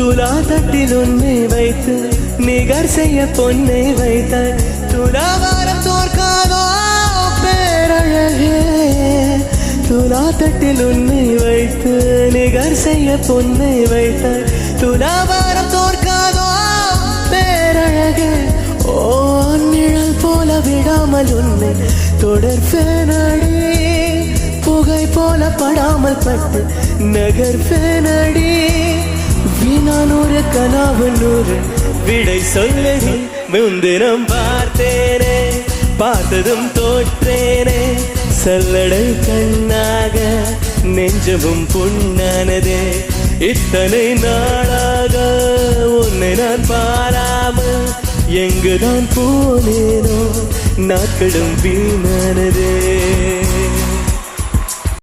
துலா தட்டில் உன்னை வைத்து நிகர் செய்ய பொன்னை வைத்தாய். துலாவாரம் தோற்காதோ பேரழகே, துலா தட்டில் உன்னை வைத்து நிகர் செய்ய பொன்னை வைத்தாய். துலாவாரம் தோற்காதோ பேரழகே, ஓ நிழல் போல விடாமல் உன்னை தொடர்பேனடி, புகை போல படாமல் பட்டு நகர்பேனடி. வீணானூறு கனாவு நூறு விடை சொல்லடி. முன்தினம் பார்த்தேனே, பார்த்ததும் தோற்றேனே, சல்லடை கண்ணாக நெஞ்சமும் புண்ணானதே. இத்தனை நாளாக உன்னை நான் பாராமல் எங்குதான் போனேனோ, நாட்களும் வீணானதே.